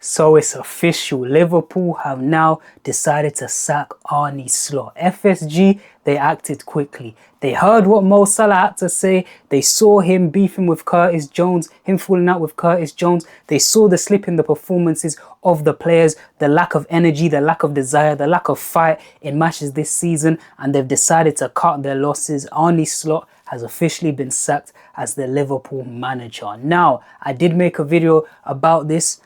So it's official. Liverpool have now decided to sack Arne Slot. FSG, they acted quickly. They heard what Mo Salah had to say. They saw him beefing with Curtis Jones, him falling out with Curtis Jones. They saw the slip in the performances of the players, the lack of energy, the lack of desire, the lack of fight in matches this season, and they've decided to cut their losses. Arne Slot has officially been sacked as the Liverpool manager. Now, I did make a video about this.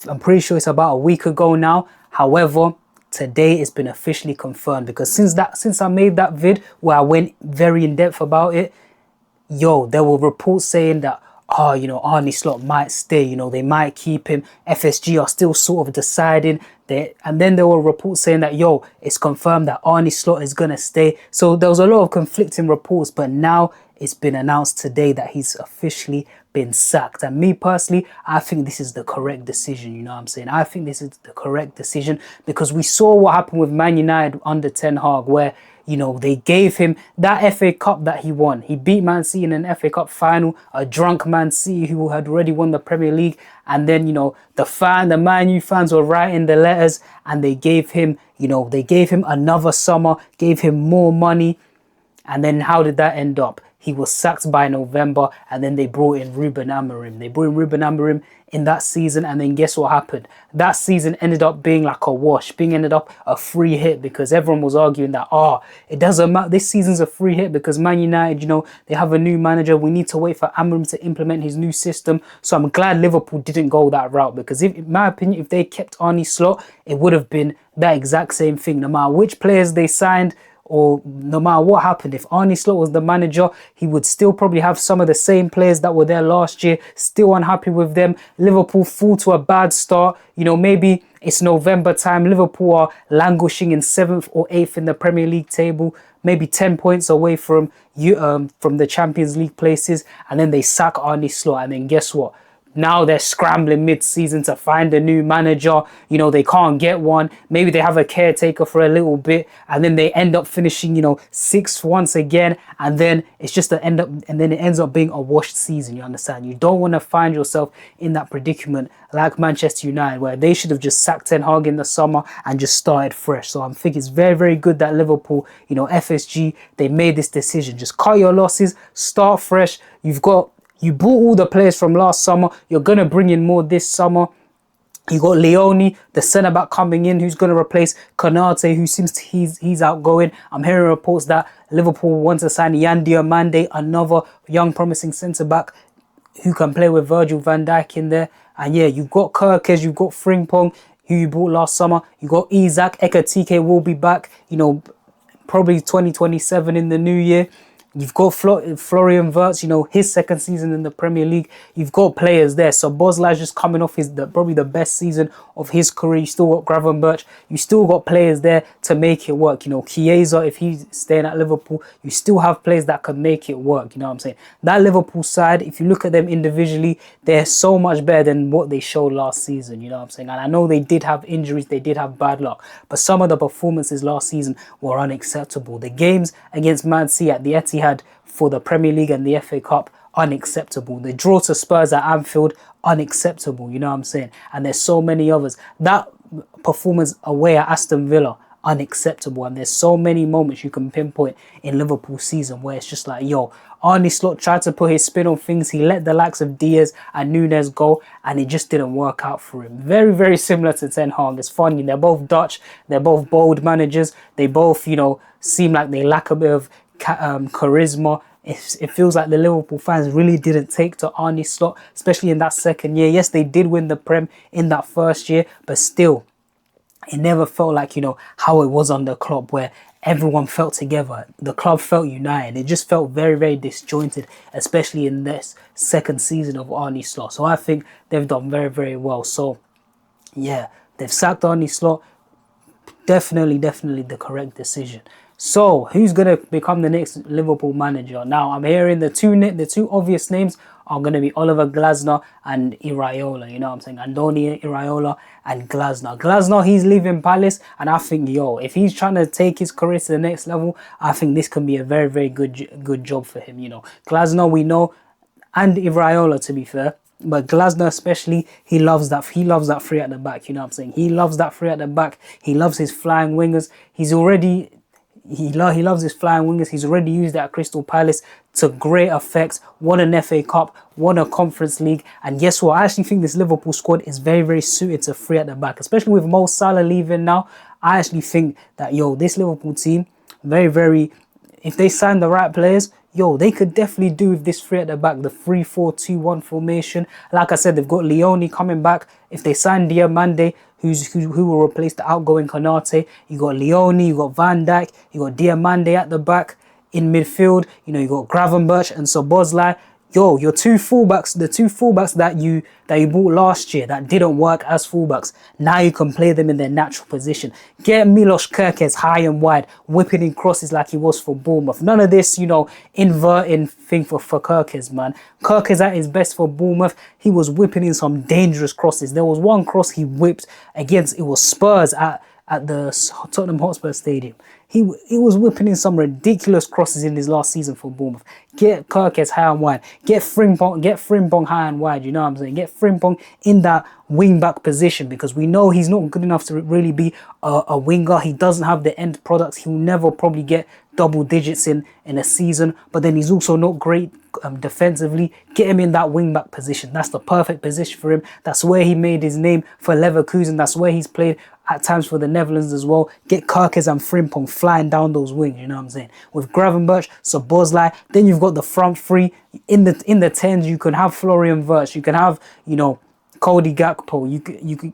I'm pretty sure it's about a week ago now. However, today it's been officially confirmed, because since I made that vid where I went very in depth about it, there were reports saying that, Arne Slot might stay, they might keep him. FSG are still sort of deciding. And then there were reports saying that, it's confirmed that Arne Slot is going to stay. So there was a lot of conflicting reports, but now it's been announced today that he's officially been sacked. And me personally, I think this is the correct decision, you know what I'm saying? I think this is the correct decision, because we saw what happened with Man United under Ten Hag, where they gave him that FA Cup that he won. He beat Man City in an FA Cup final, a drunk Man City who had already won the Premier League. And then, the Man U fans were writing the letters, and they gave him, another summer, gave him more money. And then how did that end up? He was sacked by November, and then they brought in Ruben Amorim. They brought in Ruben Amorim in that season, and then guess what happened? That season ended up being like a wash, ended up a free hit, because everyone was arguing that, it doesn't matter. This season's a free hit because Man United, they have a new manager. We need to wait for Amorim to implement his new system. So I'm glad Liverpool didn't go that route, because in my opinion, if they kept Arne Slot, it would have been that exact same thing. No matter which players they signed, or no matter what happened, if Arne Slot was the manager, he would still probably have some of the same players that were there last year, still unhappy with them. Liverpool fall to a bad start. Maybe it's November time. Liverpool are languishing in 7th or 8th in the Premier League table, maybe 10 points away from the Champions League places. And then they sack Arne Slot. And then guess what? Now they're scrambling mid-season to find a new manager. They can't get one. Maybe they have a caretaker for a little bit, and then they end up finishing, 6th once again. And then it's just it ends up being a washed season. You understand? You don't want to find yourself in that predicament like Manchester United, where they should have just sacked Ten Hag in the summer and just started fresh. So I think it's very, very good that Liverpool, FSG, they made this decision. Just cut your losses, start fresh. You bought all the players from last summer. You're going to bring in more this summer. You got Leone, the centre-back, coming in, who's going to replace Konate, who seems he's outgoing. I'm hearing reports that Liverpool wants to sign Yan Diomande, another young promising centre-back who can play with Virgil van Dijk in there. And yeah, you've got Kirkes, you've got Frimpong, who you bought last summer. You got Isaac, Ekatike will be back, probably 2027 in the new year. You've got Florian Wirtz, his second season in the Premier League. You've got players there. So Boslai's just coming off probably the best season of his career. You still got Gravenberch. You still got players there to make it work. Chiesa, if he's staying at Liverpool, you still have players that can make it work. You know what I'm saying? That Liverpool side, if you look at them individually, they're so much better than what they showed last season. You know what I'm saying? And I know they did have injuries. They did have bad luck. But some of the performances last season were unacceptable. The games against Man City at the Etihad for the Premier League and the FA Cup, unacceptable. The draw to Spurs at Anfield, unacceptable. You know what I'm saying? And there's so many others. That performance away at Aston Villa, unacceptable. And there's so many moments you can pinpoint in Liverpool season where it's just like, Arne Slot tried to put his spin on things. He let the likes of Diaz and Nunes go, and it just didn't work out for him. Very, very similar to Ten Hag. It's funny. They're both Dutch. They're both bold managers. They both, seem like they lack a bit of charisma. It feels like the Liverpool fans really didn't take to Arne Slot, especially in that second year. Yes, they did win the Prem in that first year, but still, it never felt like, how it was under Klopp, where everyone felt together. The club felt united. It just felt very, very disjointed, especially in this second season of Arne Slot. So I think they've done very, very well. So yeah, they've sacked Arne Slot. Definitely the correct decision. So, who's going to become the next Liverpool manager? Now, I'm hearing the two obvious names are going to be Oliver Glasner and Iraola. You know what I'm saying? Andoni Iraola and Glasner. Glasner, he's leaving Palace, and I think, if he's trying to take his career to the next level, I think this can be a very, very good job for him. Glasner, we know, and Iraola, to be fair, But Glasner especially, he loves that three at the back, you know what I'm saying? He loves that three at the back. He loves his flying wingers. He loves his flying wingers. He's already used that at Crystal Palace to great effect. Won an FA Cup, won a Conference League. And guess what? I actually think this Liverpool squad is very, very suited to three at the back, especially with Mo Salah leaving now. I actually think that, this Liverpool team, very, very, if they sign the right players, they could definitely do with this three at the back, the 3-4-2-1 formation. Like I said, they've got Leone coming back. If they sign Diamande, who will replace the outgoing Konate, you got Leone, you got Van Dijk, you got Diamande at the back. In midfield, you got Gravenberch and Szoboszlai. Your two fullbacks, the two fullbacks that you bought last year that didn't work as fullbacks, now you can play them in their natural position. Get Milos Kerkez high and wide, whipping in crosses like he was for Bournemouth. None of this, inverting thing for Kerkez, man. Kerkez at his best for Bournemouth, he was whipping in some dangerous crosses. There was one cross he whipped against, it was Spurs at the Tottenham Hotspur Stadium. He was whipping in some ridiculous crosses in his last season for Bournemouth. Get Kerkez high and wide. Get Frimpong high and wide, you know what I'm saying? Get Frimpong in that wing-back position, because we know he's not good enough to really be a winger. He doesn't have the end products. He'll never probably get double digits in a season, but then he's also not great defensively. Get him in that wing-back position. That's the perfect position for him. That's where he made his name for Leverkusen. That's where he's played at times for the Netherlands as well. Get Kerkez and Frimpong flying down those wings, you know what I'm saying? With Gravenberch, Szoboszlai, then you've got the front three. In the tens, you can have Florian Wirtz, you can have, Cody Gakpo,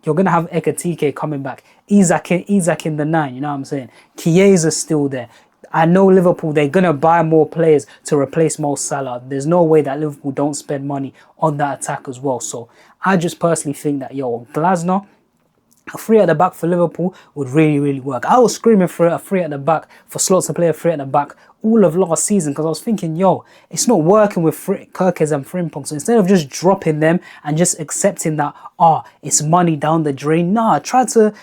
you're going to have Ekatike coming back. Isak in the 9, you know what I'm saying? Chiesa's still there. I know Liverpool, they're going to buy more players to replace Mo Salah. There's no way that Liverpool don't spend money on that attack as well. So I just personally think that, Glasner, a three at the back for Liverpool would really, really work. I was screaming for a three at the back, for Slot to play a three at the back all of last season, because I was thinking, it's not working with Kerkez and Frimpong. So instead of just dropping them and just accepting that, it's money down the drain, try to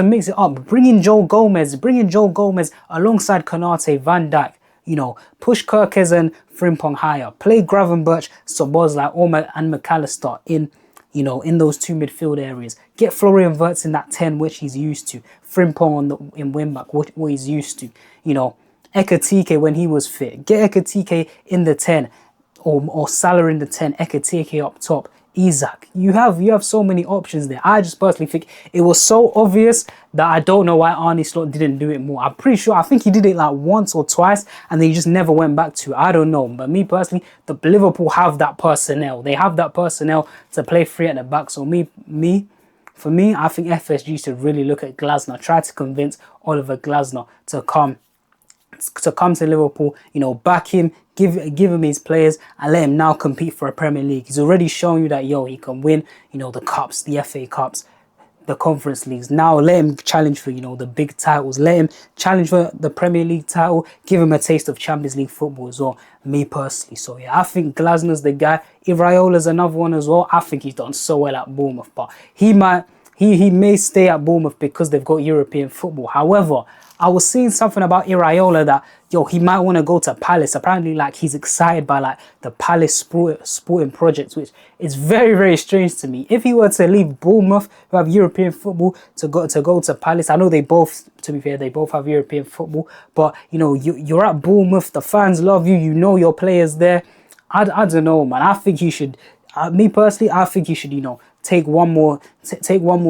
mix it up. Bring in Joe Gomez alongside Konate, Van Dijk. Push Kerkez and Frimpong higher. Play Gravenberch, Szoboszlai, and McAllister in those two midfield areas. Get Florian Wirtz in that 10, which he's used to. Frimpong in wing-back, what he's used to. Ekatike when he was fit. Get Ekatike in the 10, or Salah in the 10, Ekatike up top. Isak. You have so many options there. I just personally think it was so obvious that I don't know why Arne Slot didn't do it more. I think he did it like once or twice and then he just never went back to it. I don't know. But me personally, the Liverpool have that personnel. They have that personnel to play three at the back. So for me, I think FSG should really look at Glasner. Try to convince Oliver Glasner to come to Liverpool, back him, give him his players and let him now compete for a Premier League. He's already shown you that, he can win, the cups, the FA Cups, the Conference Leagues. Now let him challenge for, the big titles. Let him challenge for the Premier League title. Give him a taste of Champions League football as well, me personally. So yeah, I think Glasner's the guy. Iraiola's another one as well. I think he's done so well at Bournemouth, but he may stay at Bournemouth because they've got European football. However, I was seeing something about Iraola that, he might want to go to Palace. Apparently, he's excited by, the Palace sporting projects, which is very, very strange to me. If he were to leave Bournemouth, who have European football, to go to Palace, I know they both, to be fair, they both have European football, but, you're at Bournemouth, the fans love you, your players there. I don't know, man. I think you should, me personally, I think you should, take one more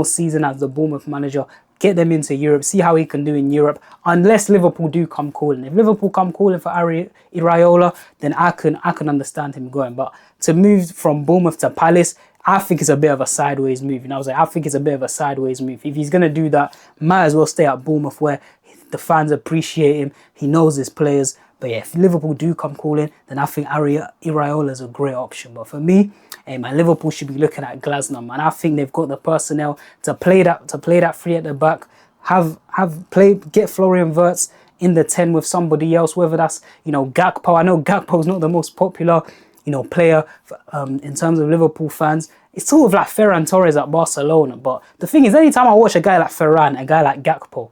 season as the Bournemouth manager. Get them into Europe, see how he can do in Europe, unless Liverpool do come calling. If Liverpool come calling for Iraola, then I can understand him going. But to move from Bournemouth to Palace, I think it's a bit of a sideways move. I think it's a bit of a sideways move. If he's going to do that, might as well stay at Bournemouth where the fans appreciate him. He knows his players. But yeah, if Liverpool do come calling, then I think Iraola is a great option. But for me, man, Liverpool should be looking at Glasner, man. I think they've got the personnel to play that three at the back. Get Florian Wirtz in the 10 with somebody else, whether that's Gakpo. I know Gakpo's not the most popular player in terms of Liverpool fans. It's sort of like Ferran Torres at Barcelona. But the thing is, anytime I watch a guy like Ferran, a guy like Gakpo,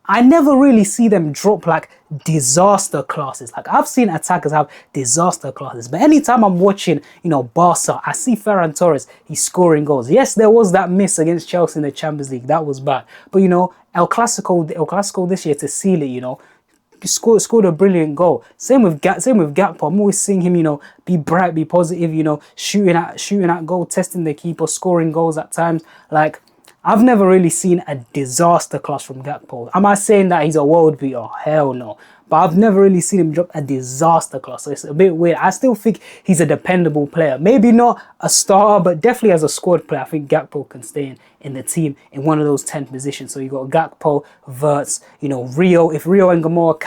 I never really see them drop like disaster classes. Like I've seen attackers have disaster classes, but anytime I'm watching, you know, Barca, I see Ferran Torres, he's scoring goals. Yes, there was that miss against Chelsea in the Champions League, that was bad. But you know, El Clasico this year to seal it, you know, scored a brilliant goal. Same with Gakpo. I'm always seeing him, you know, be bright, be positive, you know, shooting at goal, testing the keeper, scoring goals at times. Like I've never really seen a disaster class from Gakpo. Am I saying that he's a world beater? Hell no. But I've never really seen him drop a disaster class. So it's a bit weird. I still think he's a dependable player. Maybe not a starter, but definitely as a squad player, I think Gakpo can stay in the team in one of those 10 positions. So you got Gakpo, Wirtz, you know, Rio. If Rio and Gamora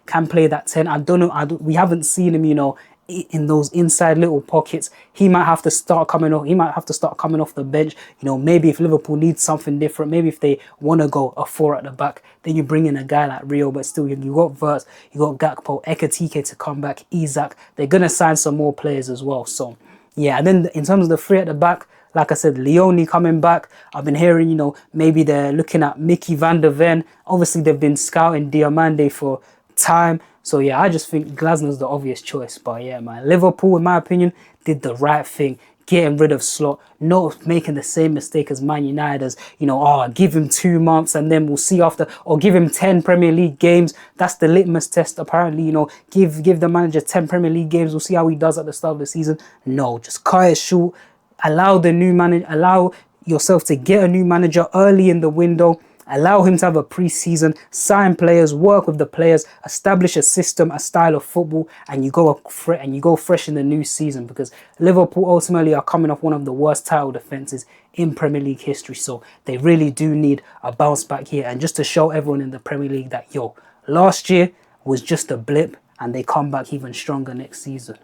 can play that 10, I don't know. We haven't seen him, you know, in those inside little pockets. He might have to start coming off. He might have to start coming off the bench. You know, maybe if Liverpool needs something different, maybe if they want to go a 4 at the back, then you bring in a guy like Rio. But still, you got Wirtz, you got Gakpo, Ekitike to come back, Isak. They're gonna sign some more players as well. So yeah, and then in terms of the 3 at the back, like I said, Leone coming back. I've been hearing, you know, maybe they're looking at Mickey van der Ven. Obviously, they've been scouting Diamande for time. So yeah, I just think Glasner's the obvious choice. But yeah, man, Liverpool, in my opinion, did the right thing, getting rid of Slot, not making the same mistake as Man United, as, you know, oh, give him 2 months and then we'll see after, or give him 10 Premier League games. That's the litmus test, apparently, you know, give the manager 10 Premier League games. We'll see how he does at the start of the season. No, just cut it short. Allow the new manager, allow yourself to get a new manager early in the window. Allow him to have a pre-season, sign players, work with the players, establish a system, a style of football, and you go fresh in the new season, because Liverpool ultimately are coming off one of the worst title defenses in Premier League history. So they really do need a bounce back here, and just to show everyone in the Premier League that, yo, last year was just a blip and they come back even stronger next season.